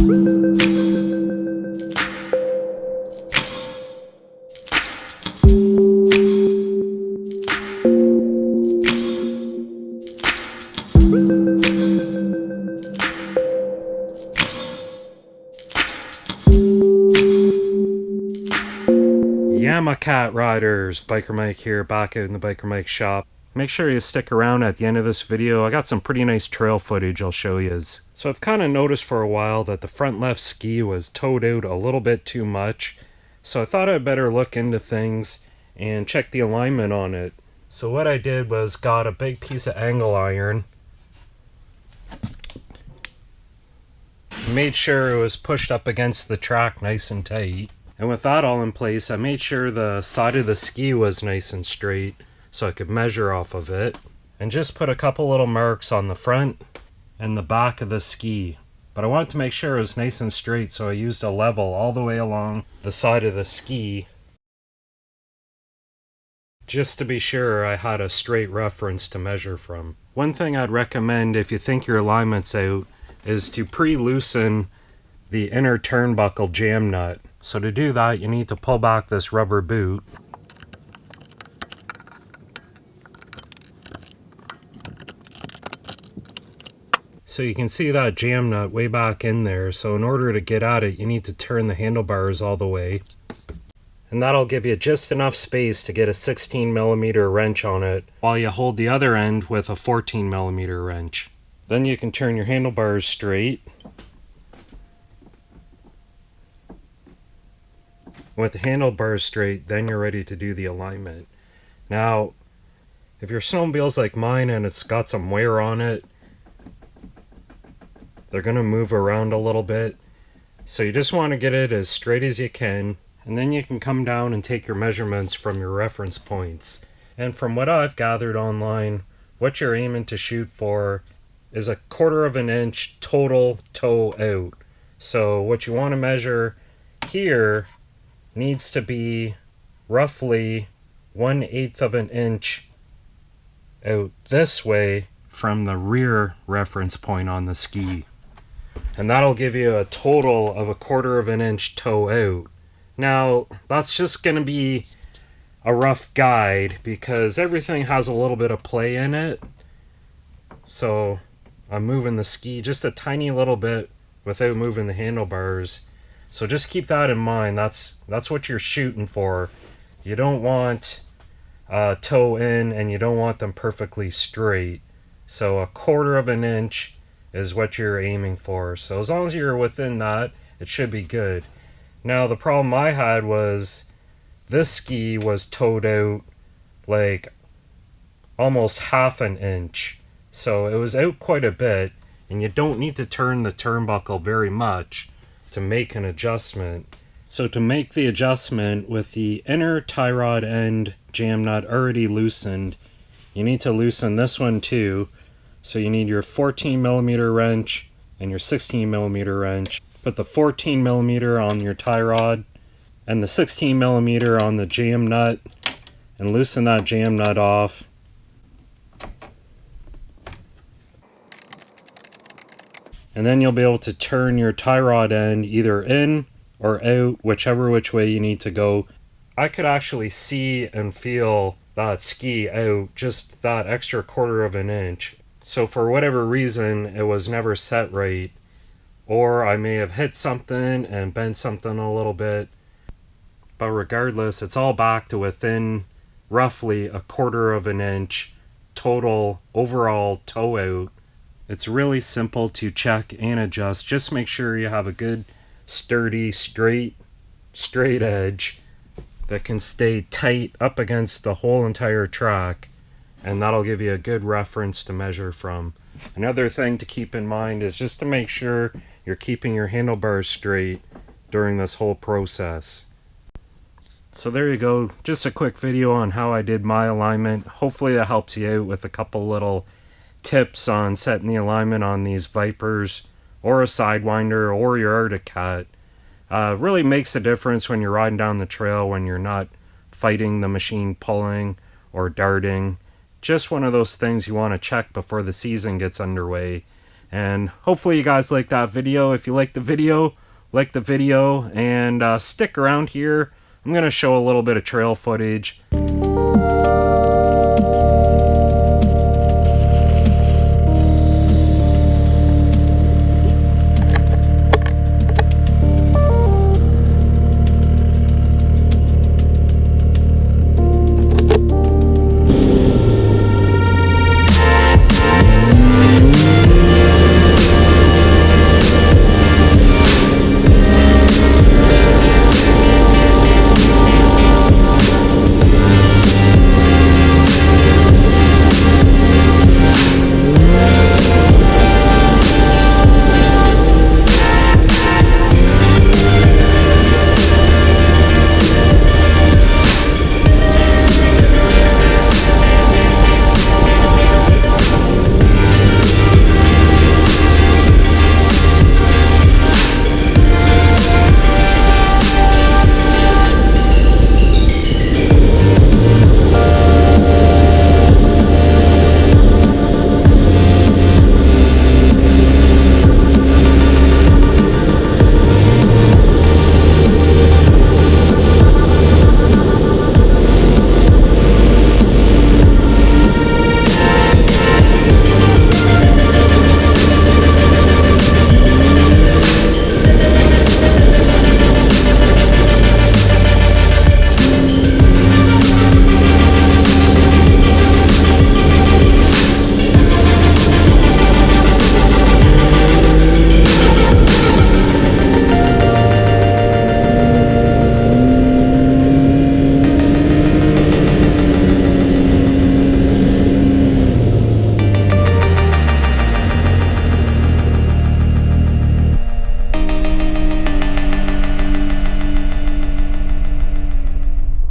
Yamaha Riders, Biker Mike here, back out in the Biker Mike shop. Make sure you stick around at the end of this video. I got some pretty nice trail footage I'll show you. So I've kind of noticed for a while that the front left ski was towed out a little bit too much. So I thought I'd better look into things and check the alignment on it. So what I did was got a big piece of angle iron. Made sure it was pushed up against the track nice and tight. And with that all in place, I made sure the side of the ski was nice and straight so I could measure off of it. And just put a couple little marks on the front and the back of the ski. But I wanted to make sure it was nice and straight, so I used a level all the way along the side of the ski, just to be sure I had a straight reference to measure from. One thing I'd recommend if you think your alignment's out is to pre-loosen the inner turnbuckle jam nut. So to do that, you need to pull back this rubber boot. So you can see that jam nut way back in there. So in order to get at it, you need to turn the handlebars all the way. And that'll give you just enough space to get a 16mm wrench on it, while you hold the other end with a 14mm wrench. Then you can turn your handlebars straight. With the handlebars straight, then you're ready to do the alignment. Now, if your snowmobile's like mine and it's got some wear on it, they're going to move around a little bit. So you just want to get it as straight as you can, and then you can come down and take your measurements from your reference points. And from what I've gathered online, what you're aiming to shoot for is 1/4 of an inch total toe out. So what you want to measure here needs to be roughly 1/8 of an inch out this way from the rear reference point on the ski. And that'll give you a total of 1/4 of an inch toe out. Now, that's just going to be a rough guide because everything has a little bit of play in it. So I'm moving the ski just a tiny little bit without moving the handlebars. So just keep that in mind. That's what you're shooting for. You don't want toe in, and you don't want them perfectly straight. So 1/4 of an inch is what you're aiming for. So as long as you're within that, it should be good. Now the problem I had was this ski was towed out like almost 1/2 an inch. So it was out quite a bit, and you don't need to turn the turnbuckle very much to make an adjustment. So to make the adjustment with the inner tie rod end jam nut already loosened, you need to loosen this one too. So you need your 14mm wrench and your 16mm wrench. Put the 14mm on your tie rod and the 16mm on the jam nut and loosen that jam nut off. And then you'll be able to turn your tie rod end either in or out, whichever which way you need to go. I could actually see and feel that ski out just that extra 1/4 of an inch. So for whatever reason, it was never set right. Or I may have hit something and bent something a little bit. But regardless, it's all back to within roughly 1/4 of an inch total overall toe out. It's really simple to check and adjust. Just make sure you have a good, sturdy, straight edge that can stay tight up against the whole entire track, and that'll give you a good reference to measure from. Another thing to keep in mind is just to make sure you're keeping your handlebars straight during this whole process. So there you go, just a quick video on how I did my alignment. Hopefully that helps you out with a couple little tips on setting the alignment on these Vipers or a Sidewinder or your Arctic Cat. Really makes a difference when you're riding down the trail, when you're not fighting the machine pulling or darting. Just one of those things you want to check before the season gets underway. And hopefully you guys like that video. If you like the video, and stick around here. I'm going to show a little bit of trail footage.